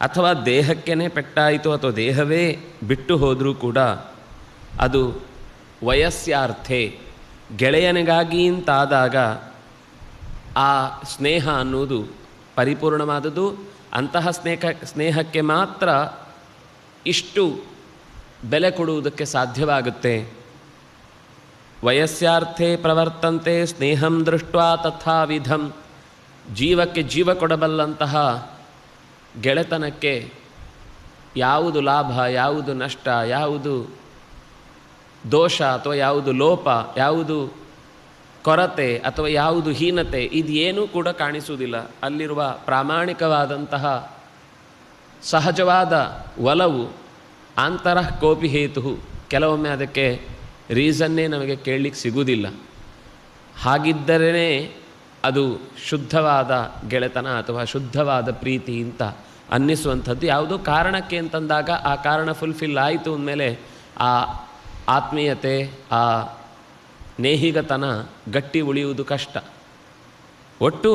ಅಥವಾ ದೇಹಕ್ಕೇ ಪೆಟ್ಟಾಯಿತು ಅಥವಾ ದೇಹವೇ ಬಿಟ್ಟು ಹೋದರೂ ಕೂಡ ಅದು ವಯಸ್ಯಾರ್ಥೆ, ಗೆಳೆಯನಿಗಾಗಿ ಅಂತಾದಾಗ ಆ ಸ್ನೇಹ ಅನ್ನುವುದು ಪರಿಪೂರ್ಣವಾದುದು. ಅಂತಹ ಸ್ನೇಹಕ್ಕೆ ಮಾತ್ರ ಇಷ್ಟು ಬೆಲೆ ಕೊಡುವುದಕ್ಕೆ ಸಾಧ್ಯವಾಗುತ್ತೆ. ವಯಸ್ಯಾರ್ಥೆ ಪ್ರವರ್ತಂತೆ ಸ್ನೇಹಂ ದೃಷ್ಟ್ವಾ ತಥಾವಿಧಂ. ಜೀವಕ್ಕೆ ಜೀವ ಕೊಡಬಲ್ಲಂತಹ ಗೆಳೆತನಕ್ಕೆ ಯಾವುದು ಲಾಭ, ಯಾವುದು ನಷ್ಟ, ಯಾವುದು ದೋಷ ಅಥವಾ ಯಾವುದು ಲೋಪ, ಯಾವುದು ಕೊರತೆ ಅಥವಾ ಯಾವುದು ಹೀನತೆ, ಇದೇನೂ ಕೂಡ ಕಾಣಿಸುವುದಿಲ್ಲ. ಅಲ್ಲಿರುವ ಪ್ರಾಮಾಣಿಕವಾದಂತಹ ಸಹಜವಾದ ಒಲವು ಆಂತರಃ ಕೋಪಿ ಹೇತು. ಕೆಲವೊಮ್ಮೆ ಅದಕ್ಕೆ ರೀಸನ್ನೇ ನಮಗೆ ಕೇಳಲಿಕ್ಕೆ ಸಿಗುವುದಿಲ್ಲ. ಹಾಗಿದ್ದರೇ ಅದು ಶುದ್ಧವಾದ ಗೆಳೆತನ ಅಥವಾ ಶುದ್ಧವಾದ ಪ್ರೀತಿ ಅಂತ ಅನ್ನಿಸುವಂಥದ್ದು. ಯಾವುದೋ ಕಾರಣಕ್ಕೆ ಅಂತಂದಾಗ ಆ ಕಾರಣ ಫುಲ್ಫಿಲ್ ಆಯಿತು ಅಂದಮೇಲೆ ಆ ಆತ್ಮೀಯತೆ, ಆ ನೇಹಿಗತನ ಗಟ್ಟಿ ಉಳಿಯುವುದು ಕಷ್ಟ. ಒಟ್ಟು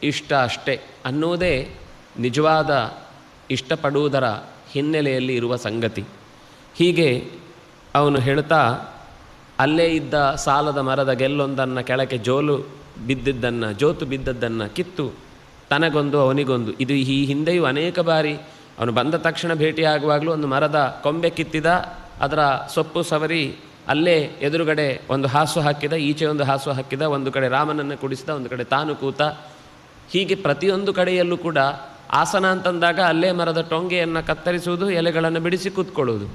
ಇಷ್ಟ ಅಷ್ಟೇ ಅನ್ನೋದೇ ನಿಜವಾದ ಇಷ್ಟಪಡುವುದರ ಹಿನ್ನೆಲೆಯಲ್ಲಿ ಇರುವ ಸಂಗತಿ. ಹೀಗೆ ಅವನು ಹೇಳ್ತಾ, ಅಲ್ಲೇ ಇದ್ದ ಸಾಲದ ಮರದ ಗೆಲ್ಲೊಂದನ್ನು ಕೆಳಕ್ಕೆ ಜೋತು ಬಿದ್ದದ್ದನ್ನು ಕಿತ್ತು ತನಗೊಂದು ಅವನಿಗೊಂದು. ಇದು ಈ ಹಿಂದೆಯೂ ಅನೇಕ ಬಾರಿ ಅವನು ಬಂದ ತಕ್ಷಣ ಭೇಟಿಯಾಗುವಾಗಲೂ ಒಂದು ಮರದ ಕೊಂಬೆ ಕಿತ್ತಿದ, ಅದರ ಸೊಪ್ಪು ಸವರಿ ಅಲ್ಲೇ ಎದುರುಗಡೆ ಒಂದು ಹಾಸು ಹಾಕಿದ, ಈಚೆ ಒಂದು ಹಾಸು ಹಾಕಿದ, ಒಂದು ಕಡೆ ರಾಮನನ್ನು ಕುಡಿಸಿದ, ಒಂದು ಕಡೆ ತಾನು ಕೂತ. ಹೀಗೆ ಪ್ರತಿಯೊಂದು ಕಡೆಯಲ್ಲೂ ಕೂಡ ಆಸನ ಅಂತಂದಾಗ ಅಲ್ಲೇ ಮರದ ಟೊಂಗೆಯನ್ನು ಕತ್ತರಿಸುವುದು, ಎಲೆಗಳನ್ನು ಬಿಡಿಸಿ ಕೂತ್ಕೊಳ್ಳುವುದು.